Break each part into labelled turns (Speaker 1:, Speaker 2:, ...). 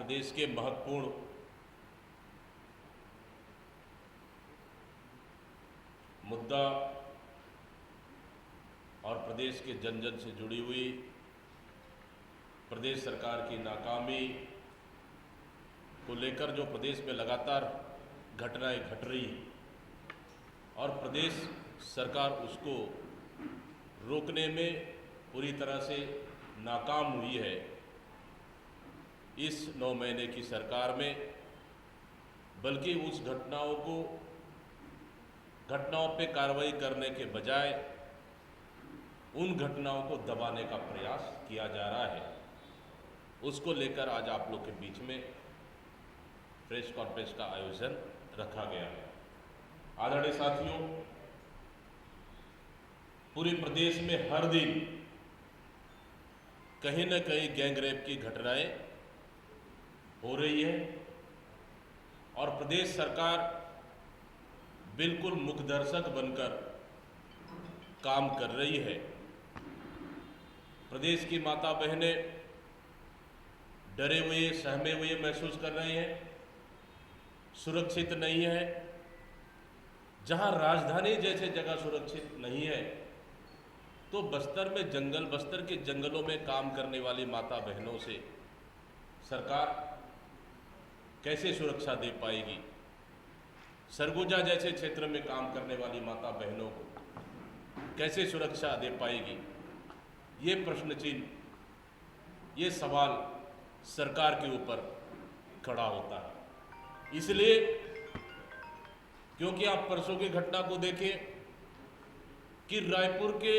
Speaker 1: प्रदेश के महत्वपूर्ण मुद्दा और प्रदेश के जन जन से जुड़ी हुई प्रदेश सरकार की नाकामी को लेकर जो प्रदेश में लगातार घटनाएं घट रही हैं और प्रदेश सरकार उसको रोकने में पूरी तरह से नाकाम हुई है। इस 9 महीने की सरकार में बल्कि उस घटनाओं पे कार्रवाई करने के बजाय उन घटनाओं को दबाने का प्रयास किया जा रहा है। उसको लेकर आज आप लोग के बीच में प्रेस कॉन्फ्रेंस का आयोजन रखा गया है। आदरणीय साथियों, पूरे प्रदेश में हर दिन कहीं न कहीं गैंग रेप की घटनाएं हो रही है और प्रदेश सरकार बिल्कुल मुखदर्शक बनकर काम कर रही है। प्रदेश की माता बहनें डरे हुए, सहमे हुए महसूस कर रहे हैं, सुरक्षित नहीं है। जहां राजधानी जैसे जगह सुरक्षित नहीं है तो बस्तर के जंगलों में काम करने वाली माता बहनों से सरकार कैसे सुरक्षा दे पाएगी? सरगुजा जैसे क्षेत्र में काम करने वाली माता बहनों को कैसे सुरक्षा दे पाएगी? ये प्रश्न चिन्ह, ये सवाल सरकार के ऊपर खड़ा होता है। इसलिए क्योंकि आप परसों की घटना को देखें कि रायपुर के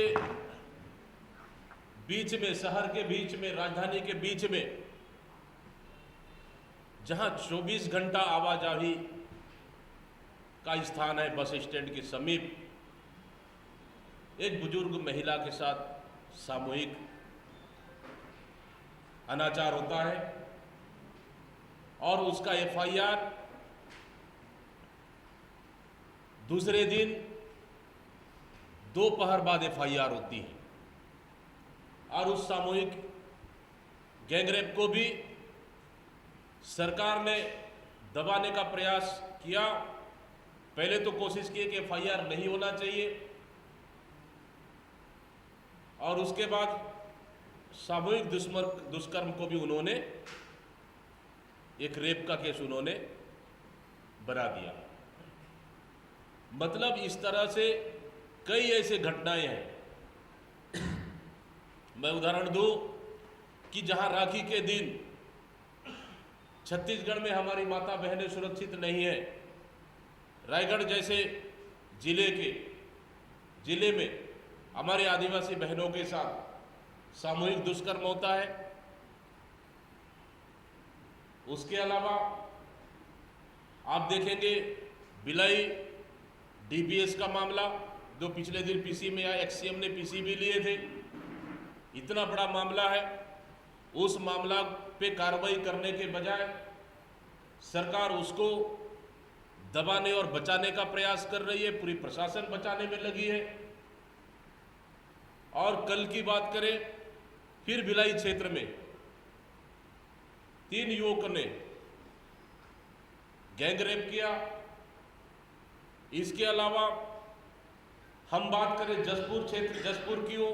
Speaker 1: बीच में, शहर के बीच में, राजधानी के बीच में, जहां 24 घंटा आवाजाही का स्थान है, बस स्टैंड के समीप एक बुजुर्ग महिला के साथ सामूहिक अनाचार होता है और उसका एफआईआर दूसरे दिन दोपहर बाद एफआईआर होती है और उस सामूहिक गैंगरेप को भी सरकार ने दबाने का प्रयास किया। पहले तो कोशिश की कि एफआईआर नहीं होना चाहिए और उसके बाद सामूहिक दुष्कर्म को भी उन्होंने एक रेप का केस उन्होंने बना दिया। मतलब इस तरह से कई ऐसे घटनाएं हैं। मैं उदाहरण दूं कि जहां राखी के दिन छत्तीसगढ़ में हमारी माता बहनें सुरक्षित नहीं है, रायगढ़ जैसे जिले में हमारे आदिवासी बहनों के साथ सामूहिक दुष्कर्म होता है। उसके अलावा आप देखेंगे भिलाई डीपीएस का मामला जो पिछले दिन पीसी में आया, एक्ससीएम ने पीसी भी लिए थे। इतना बड़ा मामला है, उस मामला पे कार्रवाई करने के बजाय सरकार उसको दबाने और बचाने का प्रयास कर रही है। पूरी प्रशासन बचाने में लगी है। और कल की बात करें, फिर भिलाई क्षेत्र में 3 युवकों ने गैंगरेप किया। इसके अलावा हम बात करें जसपुर की हो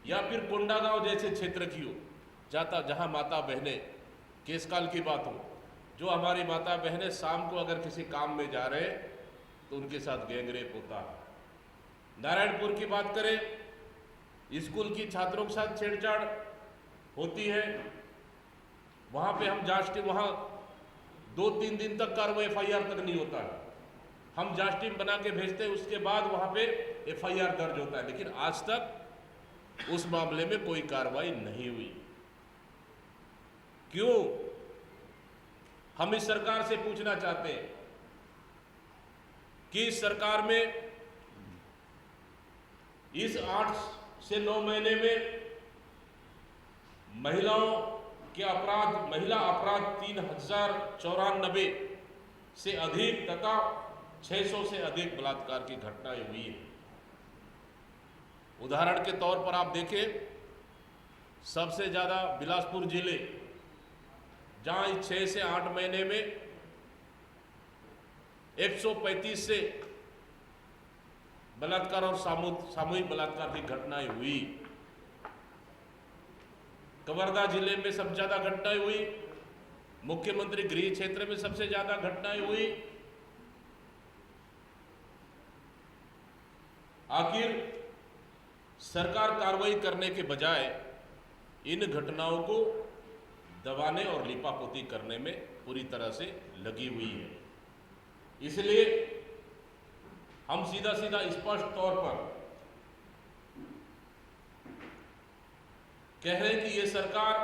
Speaker 1: या फिर कोंडागांव जैसे क्षेत्र की हो, जहां माता बहनें, केसकाल की बात हो, जो हमारी माता बहनें शाम को अगर किसी काम में जा रहे तो उनके साथ गैंगरेप होता है। नारायणपुर की बात करें, स्कूल की छात्रों के साथ छेड़छाड़ होती है। वहां पे हम जांच टीम, वहां 2-3 दिन तक कार्रवाई एफआईआर तक नहीं होता है। हम जांच टीम बना के भेजते हैं, उसके बाद वहां पे एफआईआर दर्ज होता है, लेकिन आज तक उस मामले में कोई कार्रवाई नहीं हुई। क्यों? हम इस सरकार से पूछना चाहते हैं कि इस सरकार में इस 8 से 9 महीने में महिला अपराध 3094 से अधिक तथा 600 से अधिक बलात्कार की घटनाएं हुई है। उदाहरण के तौर पर आप देखें, सबसे ज्यादा बिलासपुर जिले जहां इस 6 से 8 महीने में 135 से बलात्कार और सामूहिक बलात्कार की घटनाएं हुई। कवर्धा जिले में सबसे ज्यादा घटनाएं हुई, मुख्यमंत्री गृह क्षेत्र में सबसे ज्यादा घटनाएं हुई। आखिर सरकार कार्रवाई करने के बजाय इन घटनाओं को दबाने और लिपापोती करने में पूरी तरह से लगी हुई है। इसलिए हम सीधा सीधा स्पष्ट तौर पर कह रहे हैं कि ये सरकार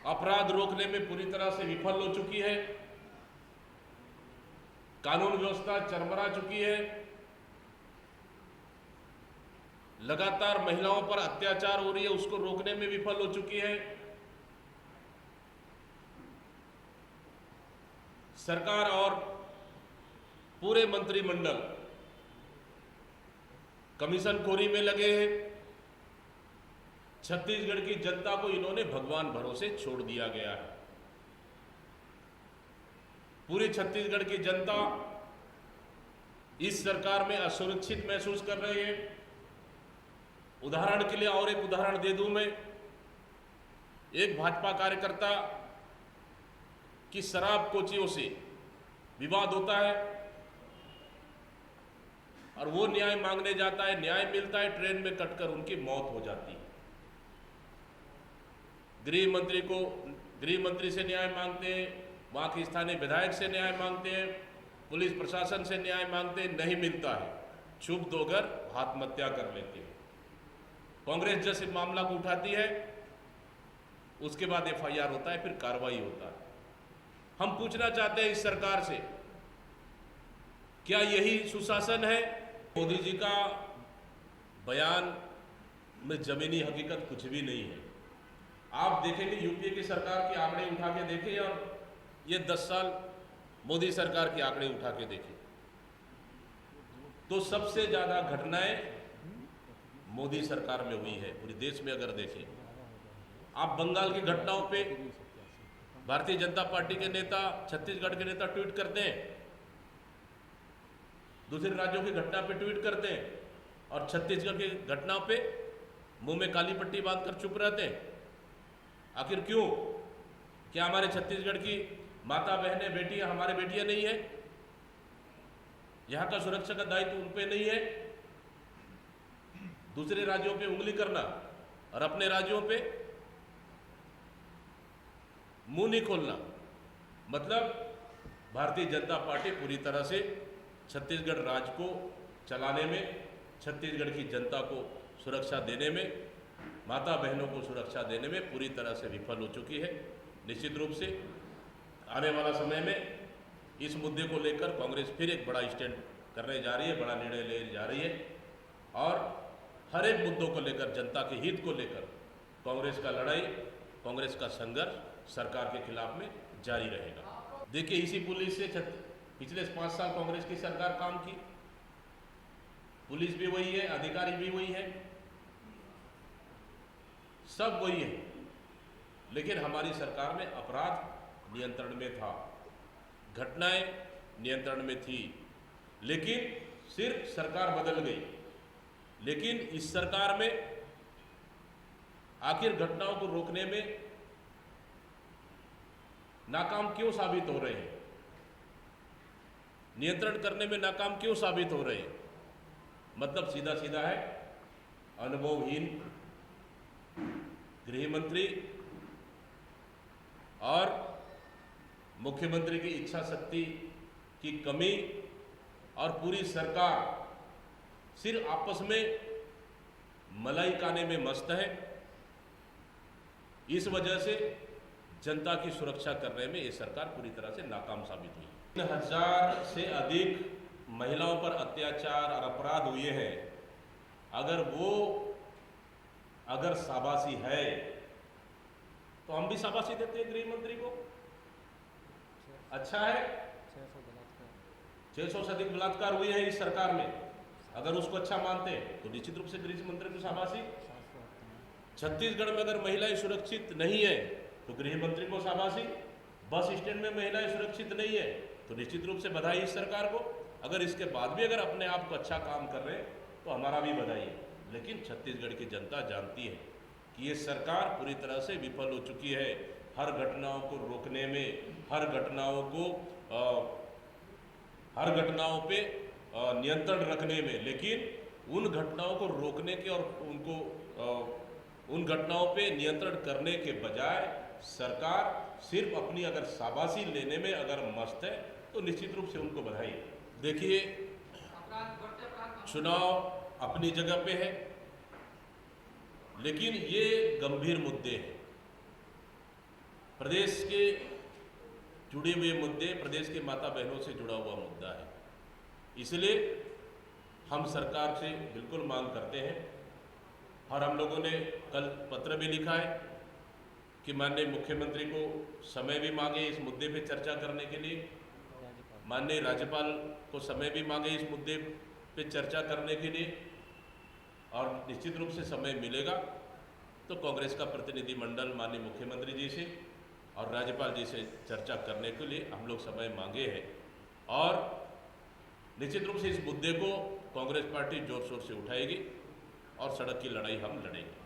Speaker 1: अपराध रोकने में पूरी तरह से विफल हो चुकी है, कानून व्यवस्था चरमरा चुकी है, लगातार महिलाओं पर अत्याचार हो रही है उसको रोकने में विफल हो चुकी है। सरकार और पूरे मंत्रिमंडल कमीशनखोरी में लगे हैं। छत्तीसगढ़ की जनता को इन्होंने भगवान भरोसे छोड़ दिया गया है। पूरी छत्तीसगढ़ की जनता इस सरकार में असुरक्षित महसूस कर रही है। उदाहरण के लिए और एक उदाहरण दे दूं मैं, एक भाजपा कार्यकर्ता की शराब कोचियों से विवाद होता है और वो न्याय मांगने जाता है, न्याय मिलता है, ट्रेन में कटकर उनकी मौत हो जाती है। गृह मंत्री से न्याय मांगते हैं, वहां के स्थानीय विधायक से न्याय मांगते हैं, पुलिस प्रशासन से न्याय मांगते हैं, नहीं मिलता है, छुप दोगर आत्महत्या कर लेते हैं। कांग्रेस जैसे मामला को उठाती है, उसके बाद एफआईआर होता है, फिर कार्रवाई होता है। हम पूछना चाहते हैं इस सरकार से, क्या यही सुशासन है? मोदी जी का बयान में जमीनी हकीकत कुछ भी नहीं है। आप देखेंगे यूपीए की सरकार के आंकड़े उठा के देखें और ये 10 साल मोदी सरकार के आंकड़े उठा के देखें, तो सबसे ज्यादा घटनाएं मोदी सरकार में हुई है पूरे देश में। अगर देखें आप बंगाल की घटनाओं पे भारतीय जनता पार्टी के नेता, छत्तीसगढ़ के नेता ट्वीट करते हैं, दूसरे राज्यों की घटना पे ट्वीट करते हैं और छत्तीसगढ़ की घटनाओं पे मुंह में काली पट्टी बांधकर चुप रहते हैं। आखिर क्यों? क्या हमारे छत्तीसगढ़ की माता बहनें, बेटियां हमारे बेटियां नहीं है? यहां का सुरक्षा का दायित्व उन पे नहीं है? दूसरे राज्यों पे उंगली करना और अपने राज्यों पे मुंह नहीं खोलना, मतलब भारतीय जनता पार्टी पूरी तरह से छत्तीसगढ़ राज्य को चलाने में, छत्तीसगढ़ की जनता को सुरक्षा देने में, माता बहनों को सुरक्षा देने में पूरी तरह से विफल हो चुकी है। निश्चित रूप से आने वाला समय में इस मुद्दे को लेकर कांग्रेस फिर एक बड़ा स्टैंड करने जा रही है, बड़ा निर्णय लेने जा रही है और हर एक मुद्दों को लेकर, जनता के हित को लेकर कांग्रेस का लड़ाई, कांग्रेस का संघर्ष सरकार के खिलाफ में जारी रहेगा। देखिए, इसी पुलिस से पिछले 5 साल कांग्रेस की सरकार काम की, पुलिस भी वही है, अधिकारी भी वही है, सब वही है, लेकिन हमारी सरकार में अपराध नियंत्रण में था, घटनाएं नियंत्रण में थी, लेकिन सिर्फ सरकार बदल गई। लेकिन इस सरकार में आखिर घटनाओं को रोकने में नाकाम क्यों साबित हो रहे हैं? नियंत्रण करने में नाकाम क्यों साबित हो रहे हैं? मतलब सीधा सीधा है, अनुभवहीन गृह मंत्री और मुख्यमंत्री की इच्छा शक्ति की कमी और पूरी सरकार सिर्फ आपस में मलाई खाने में मस्त है। इस वजह से जनता की सुरक्षा करने में ये सरकार पूरी तरह से नाकाम साबित हुई। 3,000 से अधिक महिलाओं पर अत्याचार और अपराध हुए हैं। अगर शाबाशी है तो हम भी शाबाशी देते हैं गृह मंत्री को। अच्छा है, 600 से अधिक बलात्कार हुए हैं इस सरकार में, अगर उसको अच्छा मानते हैं तो निश्चित रूप से गृह मंत्री को शाबाशी। छत्तीसगढ़ में अगर महिलाएं सुरक्षित नहीं है तो गृह मंत्री को शाबाशी, बस स्टैंड में महिलाएं सुरक्षित नहीं है तो निश्चित रूप से बधाई इस सरकार को। अगर इसके बाद भी अगर अपने आप को अच्छा काम कर रहे हैं तो हमारा भी बधाई है। लेकिन छत्तीसगढ़ की जनता जानती है कि ये सरकार पूरी तरह से विफल हो चुकी है हर घटनाओं को रोकने में, हर घटनाओं पे नियंत्रण रखने में। लेकिन उन घटनाओं को रोकने के और उन घटनाओं पे नियंत्रण करने के बजाय सरकार सिर्फ अपनी अगर शाबाशी लेने में अगर मस्त है तो निश्चित रूप से उनको बधाई। देखिए, चुनाव अपनी जगह पे है, लेकिन ये गंभीर मुद्दे हैं, प्रदेश के जुड़े हुए मुद्दे, प्रदेश के माता बहनों से जुड़ा हुआ मुद्दा है। इसलिए हम सरकार से बिल्कुल मांग करते हैं और हम लोगों ने कल पत्र भी लिखा है कि माननीय मुख्यमंत्री को समय भी मांगे इस मुद्दे पे चर्चा करने के लिए, माननीय राज्यपाल को समय भी मांगे इस मुद्दे पे चर्चा करने के लिए, और निश्चित रूप से समय मिलेगा तो कांग्रेस का प्रतिनिधिमंडल माननीय मुख्यमंत्री जी से और राज्यपाल जी से चर्चा करने के लिए हम लोग समय मांगे हैं। और निश्चित रूप से इस मुद्दे को कांग्रेस पार्टी जोर शोर से उठाएगी और सड़क की लड़ाई हम लड़ेंगे।